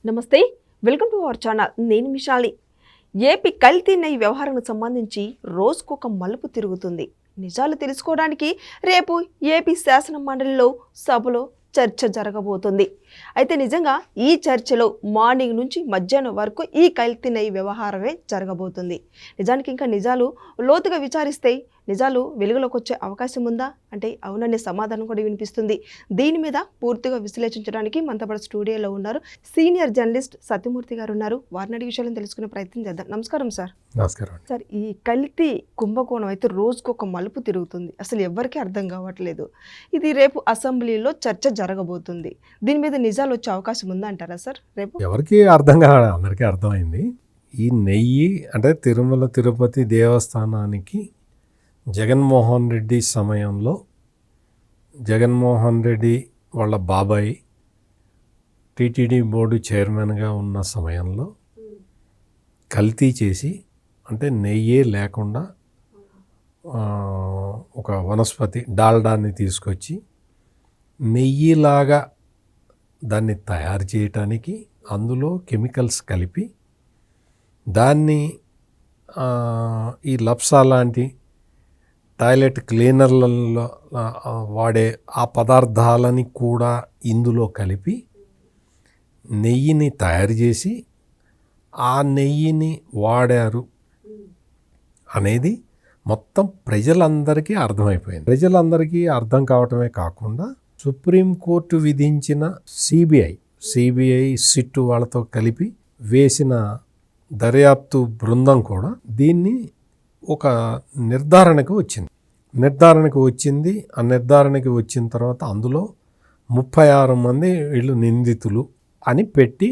నమస్తే, welcome to our channel. నేను మిషాలి. AP కల్తీ నెయ్యి వ్యవహారానికి సంబంధించి రోజుకొక మలుపు తిరుగుతుంది. నిజాలు తెలుసుకోవడానికి రేపు ఏపీ శాసన మండలిలో సభలో చర్చ జరగబోతుంది. అయితే నిజంగా ఈ చర్చలో మార్నింగ్ నుంచి మధ్యాహ్నం వరకు ఈ కల్తీ నెయ్యి వ్యవహారమే జరగబోతుంది. నిజానికి ఇంకా నిజాలు లోతుగా విచారిస్తే నిజాలు వెలుగులోకి వచ్చే అవకాశం ఉందా అంటే అవుననే సమాధానం కూడా వినిపిస్తుంది. దీని మీద పూర్తిగా విశ్లేషించడానికి మనతో పాటు స్టూడియోలో ఉన్నారు సీనియర్ జర్నలిస్ట్ సత్యమూర్తి గారు ఉన్నారు. వారిని అడిగే విషయాలను తెలుసుకునే ప్రయత్నం చేద్దాం. నమస్కారం సార్. నమస్కారం సార్, ఈ కల్తీ కుంభకోణం అయితే రోజుకొక మలుపు తిరుగుతుంది. అసలు ఎవరికీ అర్థం కావట్లేదు. ఇది రేపు అసెంబ్లీలో చర్చ జరగబోతుంది. దీని మీద నిజాలు వచ్చే అవకాశం ఉందా అంటారా సార్? రేపు ఎవరికి అర్థం కాదు, అందరికీ అర్థమైంది. ఈ నెయ్యి అంటే తిరుమల తిరుపతి దేవస్థానానికి జగన్మోహన్ రెడ్డి సమయంలో జగన్మోహన్ రెడ్డి వాళ్ళ బాబాయ్ టీటీడీ బోర్డు చైర్మన్గా ఉన్న సమయంలో కల్తీ చేసి అంటే నెయ్యే లేకుండా ఒక వనస్పతి డాల్డాన్ని తీసుకొచ్చి నెయ్యిలాగా దాన్ని తయారు చేయటానికి అందులో కెమికల్స్ కలిపి దాన్ని ఈ లప్సా లాంటి టాయిలెట్ క్లీనర్లలో వాడే ఆ పదార్థాలని కూడా ఇందులో కలిపి నెయ్యిని తయారు చేసి ఆ నెయ్యిని వాడారు అనేది మొత్తం ప్రజలందరికీ అర్థమైపోయింది. ప్రజలందరికీ అర్థం కావటమే కాకుండా సుప్రీంకోర్టు విధించిన సిబిఐ సిట్టు వాళ్ళతో కలిపి వేసిన దర్యాప్తు బృందం కూడా దీన్ని ఒక నిర్ధారణకు వచ్చింది. ఆ నిర్ధారణకి వచ్చిన తర్వాత అందులో 36 మంది వీళ్ళు నిందితులు అని పెట్టి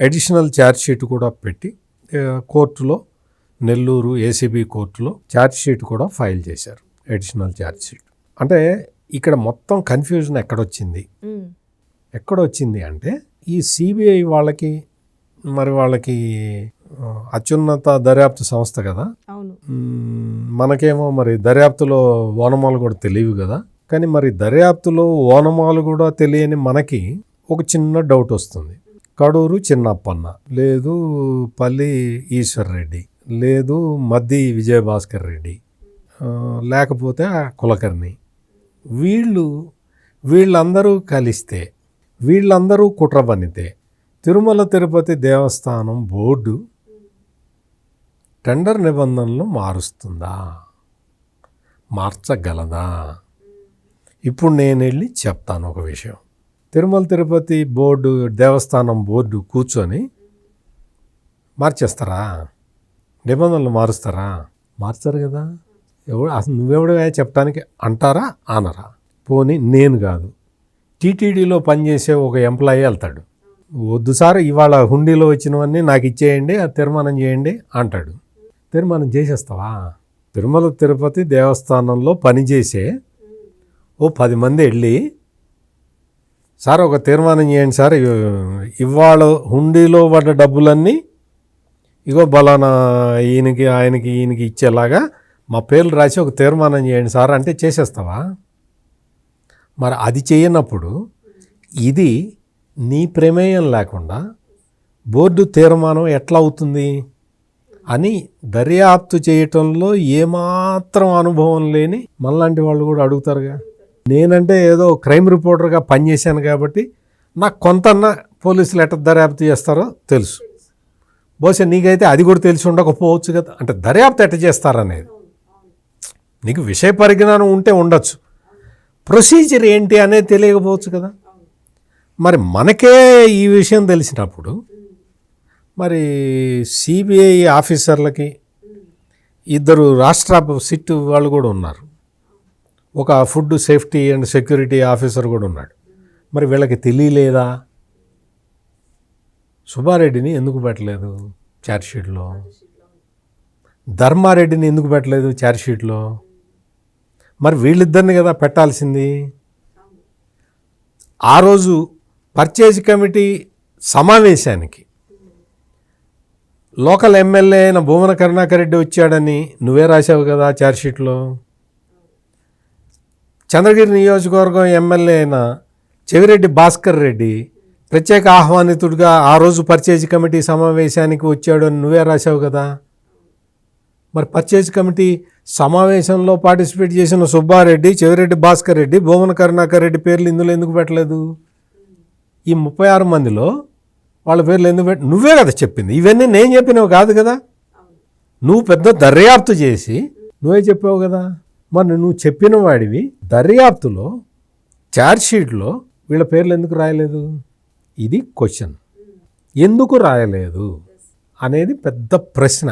అడిషనల్ ఛార్జ్షీట్ కూడా పెట్టి కోర్టులో నెల్లూరు ఏసీబీ కోర్టులో ఛార్జ్షీట్ కూడా ఫైల్ చేశారు. అడిషనల్ ఛార్జ్షీట్ అంటే ఇక్కడ మొత్తం కన్ఫ్యూజన్ ఎక్కడొచ్చింది అంటే ఈ సిబిఐ వాళ్ళకి అత్యున్నత దర్యాప్తు సంస్థ కదా, మనకేమో మరి దర్యాప్తులో ఓనమాలు కూడా తెలియవు కదా. కానీ మరి దర్యాప్తులో ఓనమాలు కూడా తెలియని మనకి ఒక చిన్న డౌట్ వస్తుంది. కడూరు చిన్నప్పన్న లేదు, పల్లి ఈశ్వర్ రెడ్డి లేదు, మద్ది విజయభాస్కర్ రెడ్డి లేకపోతే కులకర్ణి, వీళ్ళందరూ కలిస్తే వీళ్ళందరూ కుట్ర పన్నితే తిరుమల తిరుపతి దేవస్థానం బోర్డు టెండర్ నిబంధనలు మార్చగలదా? ఇప్పుడు నేను వెళ్ళి చెప్తాను ఒక విషయం. తిరుమల తిరుపతి దేవస్థానం బోర్డు కూర్చొని మార్చేస్తారా? నిబంధనలు మారుస్తారా? మార్చరు కదా. అసలు నువ్వెవడవే చెప్పడానికి అంటారా అనరా? పోనీ నేను కాదు, టీటీడీలో పనిచేసే ఒక ఎంప్లాయీ వెళ్తాడు, వద్దు సార్ ఇవాళ హుండీలో వచ్చినవన్నీ నాకు ఇచ్చేయండి, అది తీర్మానం చేయండి అంటాడు. తీర్మానం చేసేస్తావా? తిరుమల తిరుపతి దేవస్థానంలో పనిచేసే ఓ 10 మంది వెళ్ళి సార్ ఒక తీర్మానం చేయండి సార్, ఇవాళ హుండీలో పడ్డ డబ్బులన్నీ ఇగో బలానా ఈయనకి ఇచ్చేలాగా మా పేర్లు రాసి ఒక తీర్మానం చేయండి సార్ అంటే చేసేస్తావా? మరి అది చేయనప్పుడు ఇది నీ ప్రమేయం లేకుండా బోర్డు తీర్మానం ఎట్లా అవుతుంది అని దర్యాప్తు చేయటంలో ఏమాత్రం అనుభవం లేని మనలాంటి వాళ్ళు కూడా అడుగుతారుగా. నేనంటే ఏదో క్రైమ్ రిపోర్టర్గా పనిచేశాను కాబట్టి నాకు కొంతన్నా పోలీసులు ఎట్లా దర్యాప్తు చేస్తారో తెలుసు. బహుశా నీకైతే అది కూడా తెలిసి ఉండకపోవచ్చు కదా. అంటే దర్యాప్తు ఎట్లా చేస్తారనేది నీకు విషయ పరిజ్ఞానం ఉంటే ఉండొచ్చు, ప్రొసీజర్ ఏంటి అనేది తెలియకపోవచ్చు కదా. మరి మనకే ఈ విషయం తెలిసినప్పుడు మరి సిబిఐ ఆఫీసర్లకి 2 రాష్ట్ర సిట్ వాళ్ళు కూడా ఉన్నారు, ఒక food safety and security officer కూడా ఉన్నాడు. మరి వీళ్ళకి తెలియలేదా? సుబ్బారెడ్డిని ఎందుకు పెట్టలేదు ఛార్జ్షీట్లో? ధర్మారెడ్డిని ఎందుకు పెట్టలేదు ఛార్జ్షీట్లో? మరి వీళ్ళిద్దరిని కదా పెట్టాల్సింది. ఆ రోజు పర్చేజ్ కమిటీ సమావేశానికి లోకల్ ఎమ్మెల్యే అయిన భూమన కరుణాకర్ రెడ్డి వచ్చాడని నువ్వే రాశావు కదా ఛార్జ్షీట్లో. చంద్రగిరి నియోజకవర్గం ఎమ్మెల్యే అయిన చెవిరెడ్డి భాస్కర్ రెడ్డి ప్రత్యేక ఆహ్వానితుడిగా ఆ రోజు పర్చేజ్ కమిటీ సమావేశానికి వచ్చాడు అని నువ్వే రాశావు కదా. మరి పర్చేజ్ కమిటీ సమావేశంలో పార్టిసిపేట్ చేసిన సుబ్బారెడ్డి, చెవిరెడ్డి భాస్కర్ రెడ్డి, భూమన కరుణాకర్ రెడ్డి పేర్లు ఇందులో ఎందుకు పెట్టలేదు? ఈ 36 మందిలో వాళ్ళ పేర్లు ఎందుకు నువ్వే కదా చెప్పింది. ఇవన్నీ నేను చెప్పినవి కాదు కదా. నువ్వు పెద్ద దర్యాప్తు చేసి నువ్వే చెప్పావు కదా. మరి నువ్వు చెప్పిన వాడివి దర్యాప్తులో ఛార్జ్షీట్లో వీళ్ళ పేర్లు ఎందుకు రాయలేదు? ఇది క్వశ్చన్. ఎందుకు రాయలేదు అనేది పెద్ద ప్రశ్న.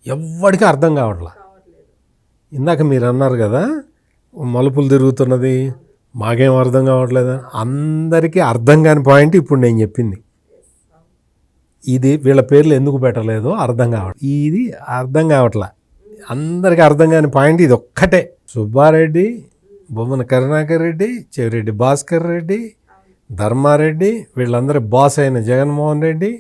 ఎవ్వడికి అర్థం కావట్లా. ఇందాక మీరు అన్నారు కదా మలుపులు తిరుగుతున్నది, మాకేం అర్థం కావట్లేదు. అందరికీ అర్థం కాని పాయింట్ ఇప్పుడు నేను చెప్పింది. ఇది వీళ్ళ పేర్లు ఎందుకు పెట్టలేదో అర్థం కావట్లేదు. ఇది అర్థం కావట్లా. అందరికీ అర్థం కాని పాయింట్ ఇది ఒక్కటే. సుబ్బారెడ్డి, భూమన కరుణాకర్ రెడ్డి, చెవిరెడ్డి భాస్కర్ రెడ్డి, ధర్మారెడ్డి, వీళ్ళందరి బాస్ అయిన జగన్మోహన్ రెడ్డి,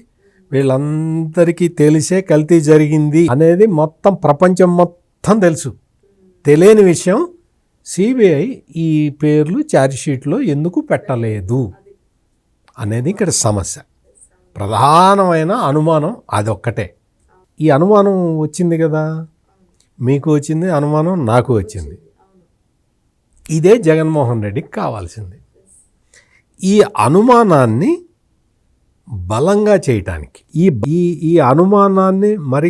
వీళ్ళందరికీ తెలిసే కల్తీ జరిగింది అనేది మొత్తం ప్రపంచం మొత్తం తెలుసు. తెలియని విషయం సిబిఐ ఈ పేర్లు ఛార్జ్షీట్లో ఎందుకు పెట్టలేదు అనేది ఇక్కడ సమస్య. ప్రధానమైన అనుమానం అదొక్కటే. ఈ అనుమానం వచ్చింది కదా, మీకు వచ్చింది అనుమానం, నాకు వచ్చింది. ఇదే జగన్మోహన్ రెడ్డికి కావాల్సింది. ఈ అనుమానాన్ని బలంగా చేయటానికి, ఈ అనుమానాన్ని మరి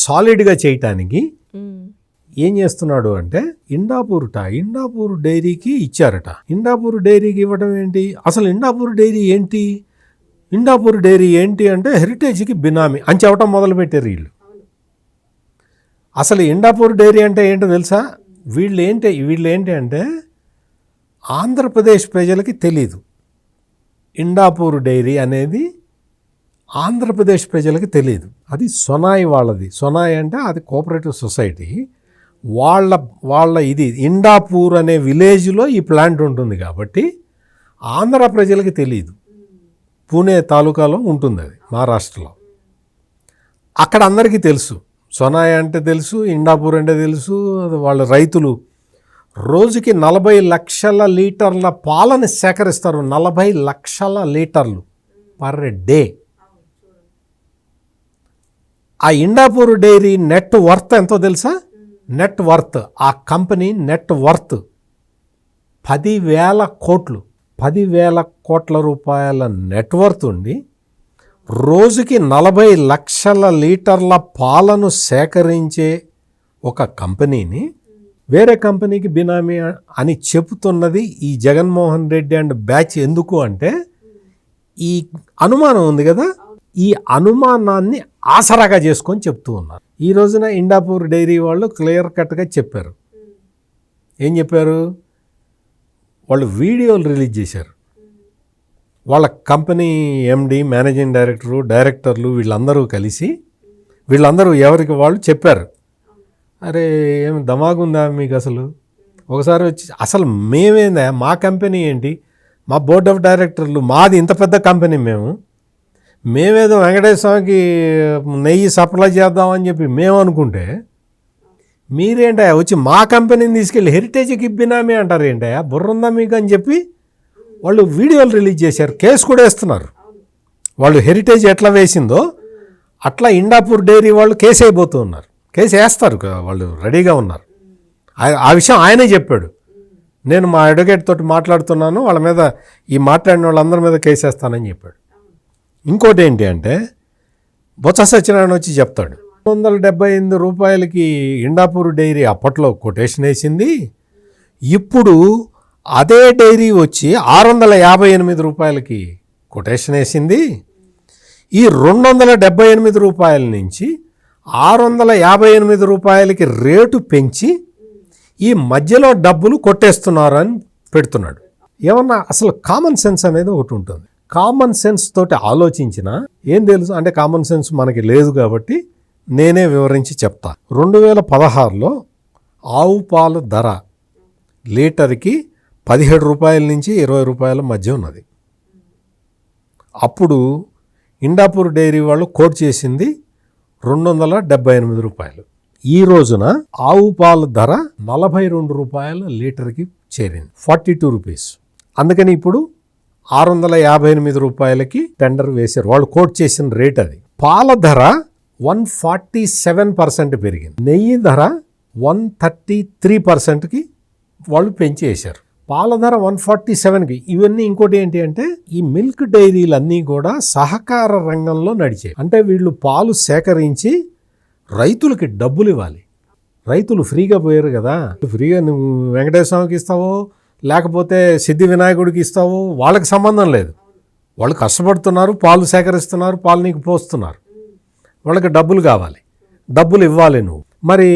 సాలిడ్గా చేయటానికి ఏం చేస్తున్నాడు అంటే ఇండాపూర్ డైరీకి ఇచ్చారట. ఇండాపూర్ డైరీకి ఇవ్వడం ఏంటి? అసలు ఇండాపూర్ డైరీ ఏంటి? ఇండాపూర్ డైరీ ఏంటి అంటే హెరిటేజ్కి బినామీ అని చెప్పడం మొదలుపెట్టారు వీళ్ళు. అసలు ఇండాపూర్ డైరీ అంటే ఏంటో తెలుసా? వీళ్ళు ఏంటి అంటే ఆంధ్రప్రదేశ్ ప్రజలకి తెలీదు. ఇండాపూర్ డైరీ అనేది ఆంధ్రప్రదేశ్ ప్రజలకి తెలియదు. అది సొనాయి వాళ్ళది. సొనాయి అంటే అది కోఆపరేటివ్ సొసైటీ వాళ్ళ ఇది ఇండాపూర్ అనే విలేజ్లో ఈ ప్లాంట్ ఉంటుంది కాబట్టి ఆంధ్ర ప్రజలకి తెలియదు. పూణే తాలూకాలో ఉంటుంది అది, మహారాష్ట్రలో. అక్కడ అందరికీ తెలుసు. సొనాయి అంటే తెలుసు, ఇండాపూర్ అంటే తెలుసు. వాళ్ళ రైతులు రోజుకి 40 లక్షల లీటర్ల పాలను సేకరిస్తారు. 40 లక్షల లీటర్లు పర్ డే. ఆ ఇండాపూర్ డైరీ నెట్ వర్త్ ఎంతో తెలుసా? నెట్ వర్త్, ఆ కంపెనీ నెట్ వర్త్ 10,000 కోట్లు. 10,000 కోట్ల రూపాయల నెట్వర్త్ ఉండి రోజుకి 40 లక్షల లీటర్ల పాలను సేకరించే ఒక కంపెనీని వేరే కంపెనీకి బినామీ అని చెబుతున్నది ఈ జగన్మోహన్ రెడ్డి అండ్ బ్యాచ్. ఎందుకు అంటే ఈ అనుమానం ఉంది కదా, ఈ అనుమానాన్ని ఆసరాగా చేసుకొని చెప్తూ ఉన్నారు. ఈ రోజున ఇండాపూర్ డైరీ వాళ్ళు క్లియర్ కట్గా చెప్పారు. ఏం చెప్పారు? వాళ్ళు వీడియోలు రిలీజ్ చేశారు. వాళ్ళ కంపెనీ ఎండి, మేనేజింగ్ డైరెక్టర్లు వీళ్ళందరూ కలిసి వీళ్ళందరూ ఎవరికి వాళ్ళు చెప్పారు, అరే ఏం దమాగుందా మీకు? అసలు ఒకసారి వచ్చి అసలు మేమేందా, మా కంపెనీ ఏంటి, మా బోర్డ్ ఆఫ్ డైరెక్టర్లు, మాది ఇంత పెద్ద కంపెనీ, మేమేదో వెంకటేశ్వర స్వామికి నెయ్యి సప్లై చేద్దామని చెప్పి మేము అనుకుంటే మీరేంటయా వచ్చి మా కంపెనీని తీసుకెళ్ళి హెరిటేజ్కి బినామీ అంటారు ఏంటయా, బుర్రుందా మీకు అని చెప్పి వాళ్ళు వీడియోలు రిలీజ్ చేశారు. కేసు కూడా వేస్తున్నారు. వాళ్ళు హెరిటేజ్ ఎట్లా వేసిందో అట్లా ఇండాపూర్ డైరీ వాళ్ళు కేసు అయిపోతూ ఉన్నారు. కేసు వేస్తారు, వాళ్ళు రెడీగా ఉన్నారు. ఆ విషయం ఆయనే చెప్పాడు. నేను మా అడ్వకేట్ తోటి మాట్లాడుతున్నాను, వాళ్ళ మీద ఈ మాట్లాడిన వాళ్ళందరి మీద కేసు వేస్తానని చెప్పాడు. ఇంకోటి ఏంటి అంటే బొత్స సత్యనారాయణ వచ్చి చెప్తాడు, 278 రూపాయలకి ఇండాపూర్ డైరీ అప్పట్లో కొటేషన్ వేసింది, ఇప్పుడు అదే డైరీ వచ్చి 658 రూపాయలకి కొటేషన్ వేసింది. ఈ 278 రూపాయల నుంచి 658 రూపాయలకి రేటు పెంచి ఈ మధ్యలో డబ్బులు కొట్టేస్తున్నారు అని పెడుతున్నాడు. ఏమన్నా అసలు కామన్ సెన్స్ అనేది ఒకటి ఉంటుంది. కామన్ సెన్స్ తోటి ఆలోచించినా ఏం తెలుసు అంటే కామన్ సెన్స్ మనకి లేదు కాబట్టి నేనే వివరించి చెప్తా. 2016లో ఆవు పాలు ధర లీటర్కి 17 రూపాయల నుంచి 20 రూపాయల మధ్య ఉన్నది. అప్పుడు ఇండాపూర్ డైరీ వాళ్ళు కోట్ చేసింది 278 రూపాయలు. ఈ రోజున ఆవు పాల ధర 42 రూపాయల లీటర్కి చేరింది, 42 రూపీస్. అందుకని ఇప్పుడు రూపాయలకి టెండర్ వేశారు. వాళ్ళు కోట్ చేసిన రేట్ అది. పాల ధర 147% పెరిగింది. నెయ్యి ధర 133%కి వాళ్ళు పెంచేశారు. పాల ధర 147కి. ఇవన్నీ ఇంకోటి ఏంటి అంటే ఈ మిల్క్ డైరీలన్నీ కూడా సహకార రంగంలో నడిచాయి. అంటే వీళ్ళు పాలు సేకరించి రైతులకి డబ్బులు ఇవ్వాలి. రైతులు ఫ్రీగా పోయారు కదా, ఫ్రీగా నువ్వు వెంకటేశ్వర స్వామికి ఇస్తావో లేకపోతే సిద్ధి వినాయకుడికి ఇస్తావో వాళ్ళకి సంబంధం లేదు. వాళ్ళు కష్టపడుతున్నారు, పాలు సేకరిస్తున్నారు, పాలు నీకు పోస్తున్నారు, వాళ్ళకి డబ్బులు కావాలి, డబ్బులు ఇవ్వాలి నువ్వు. మరి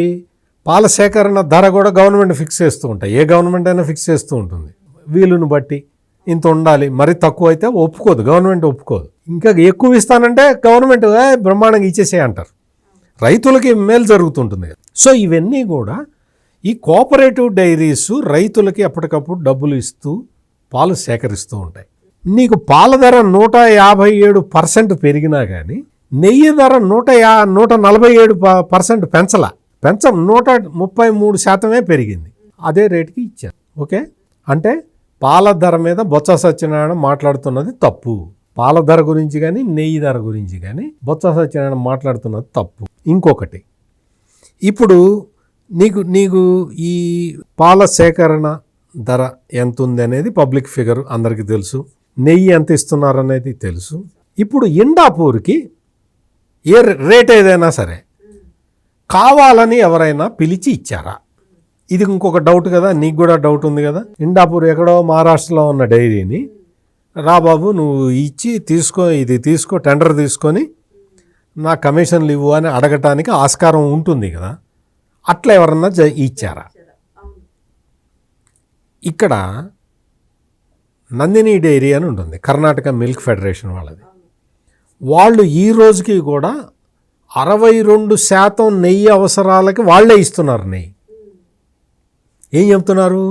పాల సేకరణ ధర కూడా గవర్నమెంట్ ఫిక్స్ చేస్తూ ఉంటాయి. ఏ గవర్నమెంట్ అయినా ఫిక్స్ చేస్తూ ఉంటుంది. వీలుని బట్టి ఇంత ఉండాలి, మరి తక్కువ అయితే ఒప్పుకోదు, గవర్నమెంట్ ఒప్పుకోదు. ఇంకా ఎక్కువ ఇస్తానంటే గవర్నమెంట్ బ్రహ్మాండంగా ఇచ్చేసే అంటారు. రైతులకి మేలు జరుగుతుంటుంది. సో ఇవన్నీ కూడా ఈ కోఆపరేటివ్ డైరీస్ రైతులకి ఎప్పటికప్పుడు డబ్బులు ఇస్తూ పాలు సేకరిస్తూ ఉంటాయి. నీకు పాల ధర 157% పెరిగినా కానీ నెయ్యి ధర 147% పెంచల. 133% పెరిగింది. అదే రేటుకి ఇచ్చారు. ఓకే, అంటే పాల ధర మీద బొత్స సత్యనారాయణ మాట్లాడుతున్నది తప్పు. పాల ధర గురించి కానీ నెయ్యి ధర గురించి కానీ బొత్స సత్యనారాయణ మాట్లాడుతున్నది తప్పు. ఇంకొకటి, ఇప్పుడు నీకు ఈ పాల సేకరణ ధర ఎంత ఉంది అనేది పబ్లిక్ ఫిగర్ అందరికీ తెలుసు. నెయ్యి ఎంత ఇస్తున్నారు అనేది తెలుసు. ఇప్పుడు ఇండాపూర్కి ఏ రేట్ ఏదైనా సరే కావాలని ఎవరైనా పిలిచి ఇచ్చారా? ఇది ఇంకొక డౌట్ కదా, నీకు కూడా డౌట్ ఉంది కదా. ఇండాపూర్ ఎక్కడో మహారాష్ట్రలో ఉన్న డైరీని రా బాబు నువ్వు ఇచ్చి తీసుకో టెండర్ తీసుకొని నా కమిషన్లు ఇవ్వు అని అడగటానికి ఆస్కారం ఉంటుంది కదా. అట్లా ఎవరన్నా ఇచ్చారా? ఇక్కడ నందిని డైరీ అని ఉంటుంది, కర్ణాటక మిల్క్ ఫెడరేషన్ వాళ్ళది. వాళ్ళు ఈ రోజుకి కూడా 62% నెయ్యి అవసరాలకి వాళ్ళే ఇస్తున్నారు నెయ్యి. ఏం చెప్తున్నారు?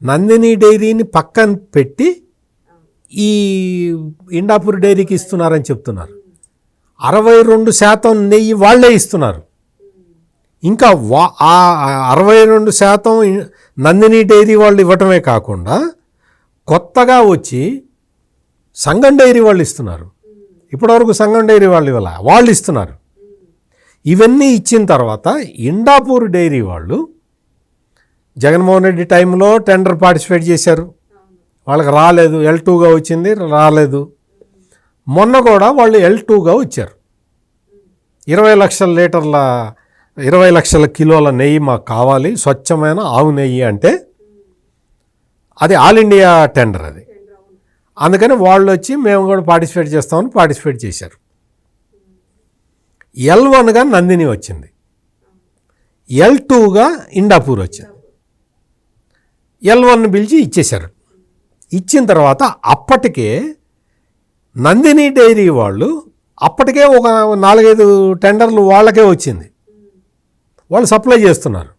నందిని డైరీని పక్కన పెట్టి ఈ ఇండాపూర్ డైరీకి ఇస్తున్నారని చెప్తున్నారు. 62% నెయ్యి వాళ్ళే ఇస్తున్నారు. ఇంకా 62% నందిని డైరీ వాళ్ళు ఇవ్వటమే కాకుండా కొత్తగా వచ్చి సంగం డైరీ వాళ్ళు ఇస్తున్నారు. ఇప్పటివరకు సంగం డైరీ వాళ్ళు ఇస్తున్నారు. ఇవన్నీ ఇచ్చిన తర్వాత ఇండాపూర్ డైరీ వాళ్ళు జగన్మోహన్ రెడ్డి టైంలో టెండర్ పార్టిసిపేట్ చేశారు, వాళ్ళకి రాలేదు. L2గా వచ్చింది, రాలేదు. మొన్న కూడా వాళ్ళు L2గా వచ్చారు. 20 లక్షల కిలోల నెయ్యి మాకు కావాలి, స్వచ్ఛమైన ఆవు నెయ్యి అంటే అది ఆల్ ఇండియా టెండర్ అది. అందుకని వాళ్ళు వచ్చి మేము కూడా పార్టిసిపేట్ చేస్తామని పార్టిసిపేట్ చేశారు. L1గా నందిని వచ్చింది, L2గా ఇండాపూర్ వచ్చింది. L1 పిలిచి ఇచ్చేశారు. ఇచ్చిన తర్వాత అప్పటికే నందిని డైరీ వాళ్ళు అప్పటికే ఒక 4-5 టెండర్లు వాళ్ళకే వచ్చింది, వాళ్ళు సప్లై చేస్తున్నారు.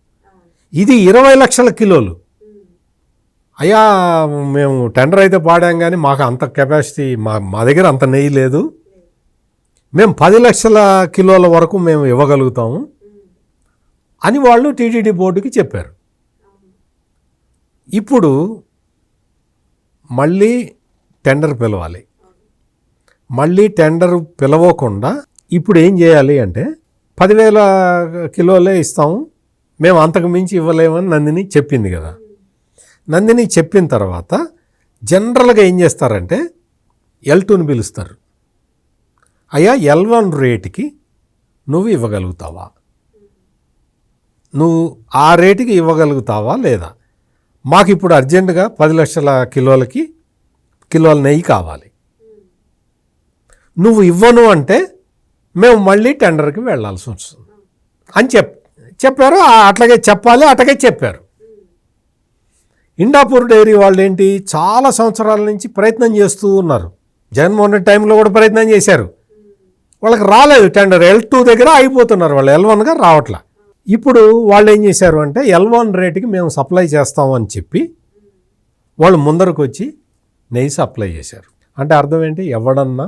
ఇది 20 లక్షల కిలోలు. అయ్యా మేము టెండర్ అయితే పాడాం కానీ మాకు అంత కెపాసిటీ మా దగ్గర అంత నెయ్యి లేదు, మేము 10 లక్షల కిలోల వరకు మేము ఇవ్వగలుగుతాము అని వాళ్ళు టీటీడీ బోర్డుకి చెప్పారు. ఇప్పుడు మళ్ళీ టెండర్ పిలవాలి. మళ్ళీ టెండర్ పిలవకుండా ఇప్పుడు ఏం చేయాలి అంటే 10,000 కిలోలే ఇస్తాము, మేము అంతకు మించి ఇవ్వలేమని నందిని చెప్పింది కదా. నందిని చెప్పిన తర్వాత జనరల్గా ఏం చేస్తారంటే L2ని పిలుస్తారు. అయ్యా L1 రేటుకి నువ్వు ఇవ్వగలుగుతావా, నువ్వు ఆ రేటుకి ఇవ్వగలుగుతావా లేదా, మాకు ఇప్పుడు అర్జెంటుగా 10 లక్షల కిలోల నెయ్యి కావాలి, నువ్వు ఇవ్వను అంటే మేము మళ్ళీ టెండర్కి వెళ్ళాల్సి వస్తుంది అని చెప్పారు. అట్లాగే చెప్పాలి, అట్లాగే చెప్పారు. ఇండాపూర్ డైరీ వాళ్ళు ఏంటి చాలా సంవత్సరాల నుంచి ప్రయత్నం చేస్తూ ఉన్నారు. జగన్మోహన్ రెడ్డి టైంలో కూడా ప్రయత్నం చేశారు, వాళ్ళకి రాలేదు టెండర్. L2 దగ్గర అయిపోతున్నారు వాళ్ళు, L1గా రావట్లా. ఇప్పుడు వాళ్ళు ఏం చేశారు అంటే L1 రేటుకి మేము సప్లై చేస్తామని చెప్పి వాళ్ళు ముందరకు వచ్చి నెయ్యి సప్లై చేశారు. అంటే అర్థం ఏంటి? ఎవడన్నా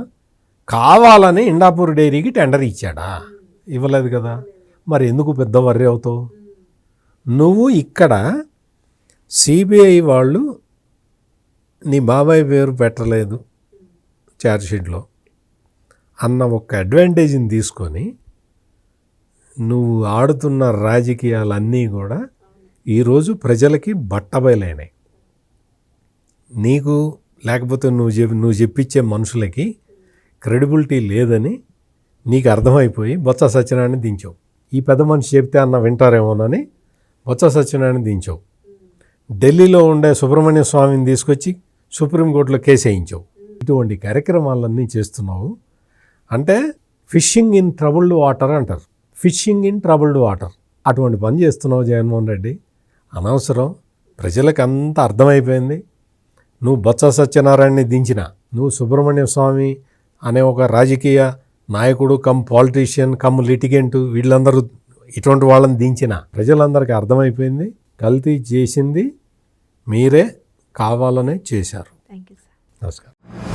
కావాలని ఇండాపూర్ డైరీకి టెండర్ ఇచ్చాడా? ఇవ్వలేదు కదా. మరి ఎందుకు పెద్ద వర్రీ అవుతావు నువ్వు? ఇక్కడ సిబిఐ వాళ్ళు నీ బాబాయ్ పేరు పెట్టలేదు ఛార్జ్షీట్లో అన్న ఒక అడ్వాంటేజ్ని తీసుకొని నువ్వు ఆడుతున్న రాజకీయాలన్నీ కూడా ఈరోజు ప్రజలకి బట్టబయలైనాయి. నీకు లేకపోతే నువ్వు చెప్పించే మనుషులకి క్రెడిబిలిటీ లేదని నీకు అర్థమైపోయి బొత్స సత్యనారాయణ దించావు. ఈ పెద్ద మనిషి చెప్తే అన్న వింటారేమోనని బొత్స సత్యనారాయణ దించావు. ఢిల్లీలో ఉండే సుబ్రహ్మణ్య స్వామిని తీసుకొచ్చి సుప్రీంకోర్టులో కేసు వేయించావు. ఇటువంటి కార్యక్రమాలన్నీ చేస్తున్నావు. అంటే ఫిషింగ్ ఇన్ ట్రబుల్డ్ వాటర్ అంటారు. ఫిషింగ్ ఇన్ ట్రబుల్డ్ వాటర్ అటువంటి పని చేస్తున్నావు జగన్మోహన్ రెడ్డి. అనవసరం. ప్రజలకు అంత అర్థమైపోయింది. నువ్వు బొత్స సత్యనారాయణని దించిన, నువ్వు సుబ్రహ్మణ్య స్వామి అనే ఒక రాజకీయ నాయకుడు కమ్ పాలిటీషియన్ కమ్ లిటిగెంట్ వీళ్ళందరూ ఇటువంటి వాళ్ళని దించిన ప్రజలందరికీ అర్థమైపోయింది. కల్తీ చేసింది మీరే, కావాలనే చేశారు. Thank you sir. నమస్కారం.